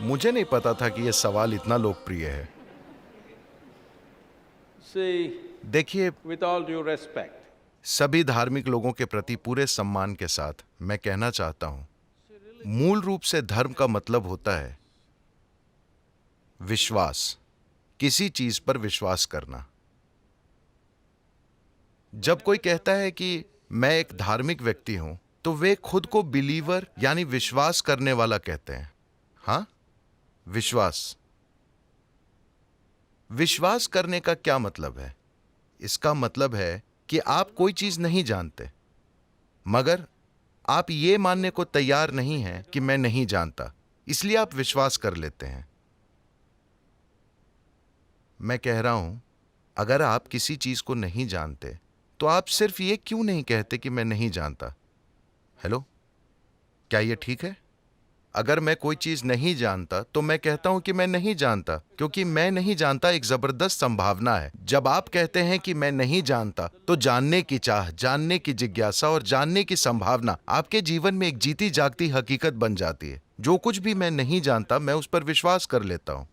मुझे नहीं पता था कि यह सवाल इतना लोकप्रिय है। See, देखिए, with all due respect, सभी धार्मिक लोगों के प्रति पूरे सम्मान के साथ मैं कहना चाहता हूं, मूल रूप से धर्म का मतलब होता है विश्वास, किसी चीज पर विश्वास करना। जब कोई कहता है कि मैं एक धार्मिक व्यक्ति हूं, तो वे खुद को बिलीवर यानी विश्वास करने वाला कहते हैं। हाँ, विश्वास। विश्वास करने का क्या मतलब है? इसका मतलब है कि आप कोई चीज नहीं जानते, मगर आप ये मानने को तैयार नहीं हैं कि मैं नहीं जानता, इसलिए आप विश्वास कर लेते हैं। मैं कह रहा हूं, अगर आप किसी चीज को नहीं जानते, तो आप सिर्फ ये क्यों नहीं कहते कि मैं नहीं जानता? हेलो, क्या ये ठीक है? अगर मैं कोई चीज नहीं जानता, तो मैं कहता हूं कि मैं नहीं जानता, क्योंकि मैं नहीं जानता एक जबरदस्त संभावना है। जब आप कहते हैं कि मैं नहीं जानता, तो जानने की चाह, जानने की जिज्ञासा और जानने की संभावना आपके जीवन में एक जीती जागती हकीकत बन जाती है। जो कुछ भी मैं नहीं जानता, मैं उस पर विश्वास कर लेता हूं।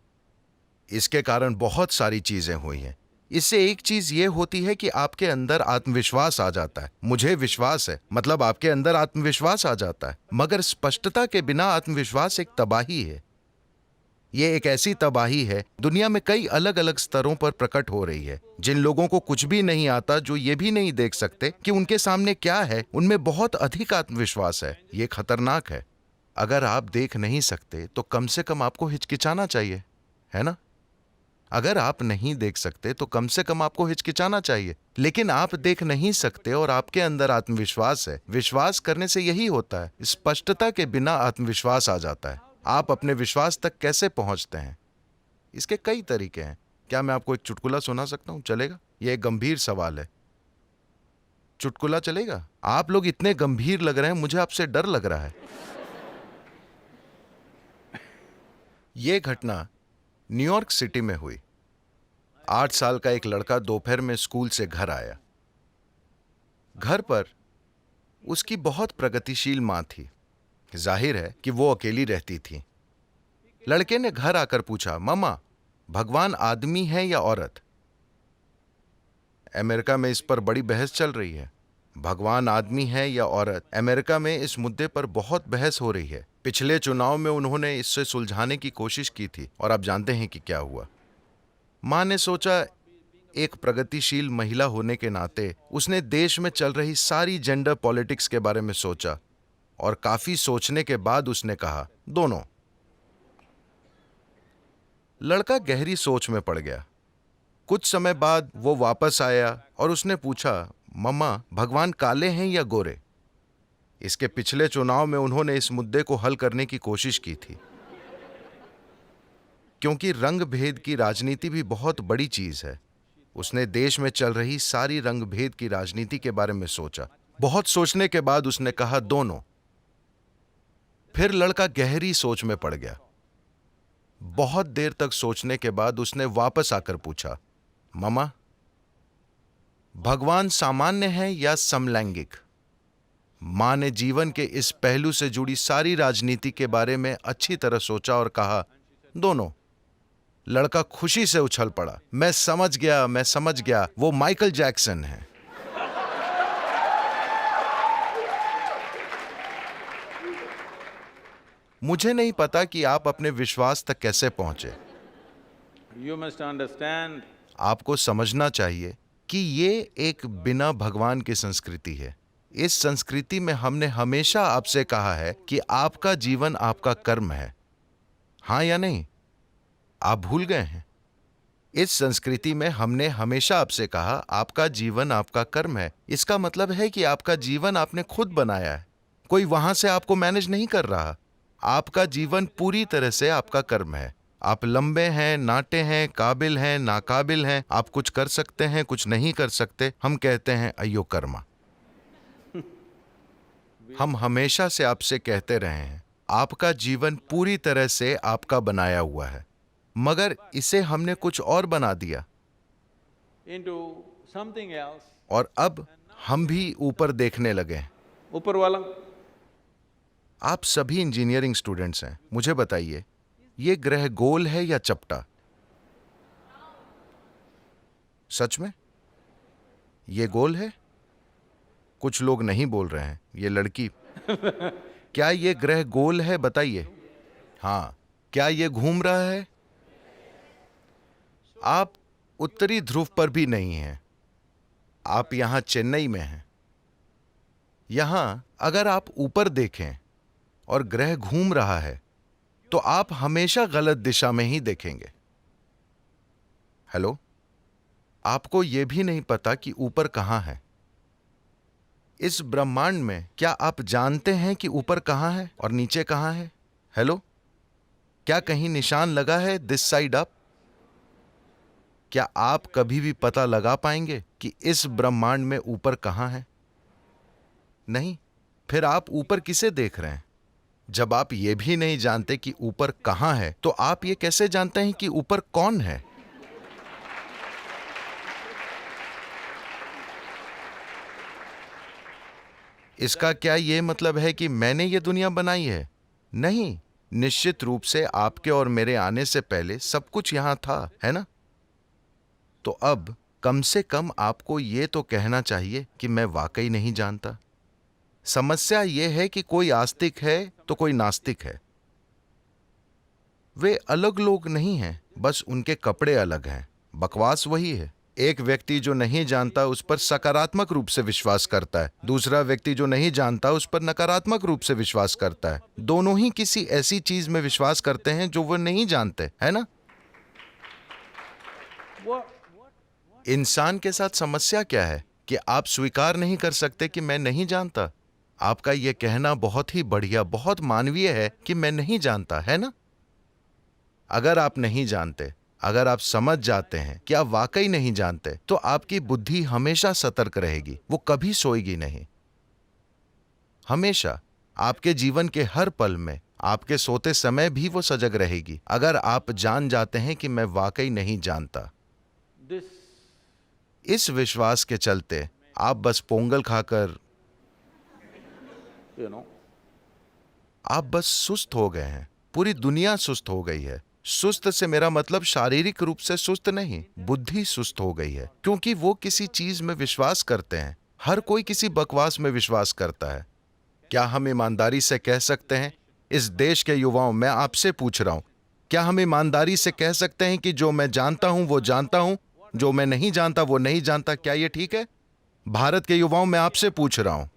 इसके कारण बहुत सारी चीजें हुई हैं। इससे एक चीज ये होती है कि आपके अंदर आत्मविश्वास आ जाता है। मुझे विश्वास है, मतलब आपके अंदर आत्मविश्वास आ जाता है। मगर स्पष्टता के बिना आत्मविश्वास एक तबाही है। ये एक ऐसी तबाही है, दुनिया में कई अलग अलग स्तरों पर प्रकट हो रही है। जिन लोगों को कुछ भी नहीं आता, जो ये भी नहीं देख सकते कि उनके सामने क्या है, उनमें बहुत अधिक आत्मविश्वास है। ये खतरनाक है। अगर आप देख नहीं सकते, तो कम से कम आपको हिचकिचाना चाहिए, है ना? अगर आप नहीं देख सकते, तो कम से कम आपको हिचकिचाना चाहिए। लेकिन आप देख नहीं सकते और आपके अंदर आत्मविश्वास है। विश्वास करने से यही होता है, स्पष्टता के बिना आत्मविश्वास आ जाता है। आप अपने विश्वास तक कैसे पहुंचते हैं? इसके कई तरीके हैं। क्या मैं आपको एक चुटकुला सुना सकता हूं? चलेगा? यह एक गंभीर सवाल है। चुटकुला चलेगा? आप लोग इतने गंभीर लग रहे हैं, मुझे आपसे डर लग रहा है। यह घटना न्यूयॉर्क सिटी में हुई। 8 साल का एक लड़का दोपहर में स्कूल से घर आया। घर पर उसकी बहुत प्रगतिशील मां थी। जाहिर है कि वो अकेली रहती थी। लड़के ने घर आकर पूछा, मम्मा, भगवान आदमी है या औरत? अमेरिका में इस पर बड़ी बहस चल रही है। भगवान आदमी है या औरत? अमेरिका में इस मुद्दे पर बहुत बहस हो रही है। पिछले चुनाव में उन्होंने इससे सुलझाने की कोशिश की थी, और आप जानते हैं कि क्या हुआ। मां ने सोचा, एक प्रगतिशील महिला होने के नाते उसने देश में चल रही सारी जेंडर पॉलिटिक्स के बारे में सोचा, और काफी सोचने के बाद उसने कहा, दोनों। लड़का गहरी सोच में पड़ गया। कुछ समय बाद वो वापस आया और उसने पूछा, मम्मा, भगवान काले हैं या गोरे? इसके पिछले चुनाव में उन्होंने इस मुद्दे को हल करने की कोशिश की थी, क्योंकि रंग भेद की राजनीति भी बहुत बड़ी चीज है। उसने देश में चल रही सारी रंग भेद की राजनीति के बारे में सोचा। बहुत सोचने के बाद उसने कहा, दोनों। फिर लड़का गहरी सोच में पड़ गया। बहुत देर तक सोचने के बाद उसने वापस आकर पूछा, मम्मा, भगवान सामान्य है या समलैंगिक? मां ने जीवन के इस पहलू से जुड़ी सारी राजनीति के बारे में अच्छी तरह सोचा और कहा, दोनों। लड़का खुशी से उछल पड़ा, मैं समझ गया, वो माइकल जैक्सन है। मुझे नहीं पता कि आप अपने विश्वास तक कैसे पहुंचे। you must understand आपको समझना चाहिए कि ये एक बिना भगवान की संस्कृति है। इस संस्कृति में हमने हमेशा आपसे कहा है कि आपका जीवन आपका कर्म है। हाँ या नहीं? आप भूल गए हैं? इस संस्कृति में हमने हमेशा आपसे कहा, आपका जीवन आपका कर्म है। इसका मतलब है कि आपका जीवन आपने खुद बनाया है। कोई वहां से आपको मैनेज नहीं कर रहा। आपका जीवन पूरी तरह से आपका कर्म है। आप लंबे हैं, नाटे हैं, काबिल हैं, नाकाबिल हैं। आप कुछ कर सकते हैं, कुछ नहीं कर सकते। हम कहते हैं अयो कर्मा। हम हमेशा से आपसे कहते रहे हैं, आपका जीवन पूरी तरह से आपका बनाया हुआ है, मगर इसे हमने कुछ और बना दिया, into something else. और अब हम भी ऊपर देखने लगे। ऊपर वाला आप सभी इंजीनियरिंग स्टूडेंट्स हैं। मुझे बताइए, ये ग्रह गोल है या चपटा? सच में ये गोल है? कुछ लोग नहीं बोल रहे हैं। ये लड़की, क्या ये ग्रह गोल है? बताइए। हाँ। क्या ये घूम रहा है? आप उत्तरी ध्रुव पर भी नहीं हैं। आप यहां चेन्नई में हैं। यहां अगर आप ऊपर देखें और ग्रह घूम रहा है तो आप हमेशा गलत दिशा में ही देखेंगे। हेलो, आपको यह भी नहीं पता कि ऊपर कहां है। इस ब्रह्मांड में क्या आप जानते हैं कि ऊपर कहां है और नीचे कहां है? हेलो, क्या कहीं निशान लगा है दिस साइड अप? क्या आप कभी भी पता लगा पाएंगे कि इस ब्रह्मांड में ऊपर कहां है? नहीं। फिर आप ऊपर किसे देख रहे हैं? जब आप ये भी नहीं जानते कि ऊपर कहां है तो आप ये कैसे जानते हैं कि ऊपर कौन है? इसका क्या ये मतलब है कि मैंने ये दुनिया बनाई है? नहीं, निश्चित रूप से आपके और मेरे आने से पहले सब कुछ यहां था, है ना? तो अब कम से कम आपको ये तो कहना चाहिए कि मैं वाकई नहीं जानता। समस्या ये है कि कोई आस्तिक है तो कोई नास्तिक है। वे अलग लोग नहीं हैं, बस उनके कपड़े अलग हैं। बकवास वही है। एक व्यक्ति जो नहीं जानता उस पर सकारात्मक रूप से विश्वास करता है, दूसरा व्यक्ति जो नहीं जानता उस पर नकारात्मक रूप से विश्वास करता है। दोनों ही किसी ऐसी चीज में विश्वास करते हैं जो वो नहीं जानते, है ना? इंसान के साथ समस्या क्या है कि आप स्वीकार नहीं कर सकते कि मैं नहीं जानता। आपका यह कहना बहुत ही बढ़िया, बहुत मानवीय है कि मैं नहीं जानता, है ना? अगर आप नहीं जानते, अगर आप समझ जाते हैं कि आप वाकई नहीं जानते, तो आपकी बुद्धि हमेशा सतर्क रहेगी, वो कभी सोएगी नहीं। हमेशा आपके जीवन के हर पल में, आपके सोते समय भी वो सजग रहेगी। अगर आप जान जाते हैं कि मैं वाकई नहीं जानता, इस विश्वास के चलते आप बस पोंगल खाकर आप बस सुस्त हो गए हैं। पूरी दुनिया सुस्त हो गई है। सुस्त से मेरा मतलब शारीरिक रूप से सुस्त नहीं, बुद्धि सुस्त हो गई है, क्योंकि वो किसी चीज में विश्वास करते हैं। हर कोई किसी बकवास में विश्वास करता है। क्या हम ईमानदारी से कह सकते हैं, इस देश के युवाओं, मैं आपसे पूछ रहा हूं, क्या हम ईमानदारी से कह सकते हैं कि जो मैं जानता हूं वो जानता हूं, जो मैं नहीं जानता वो नहीं जानता? क्या ये ठीक है? भारत के युवाओं, मैं आपसे पूछ रहा हूं,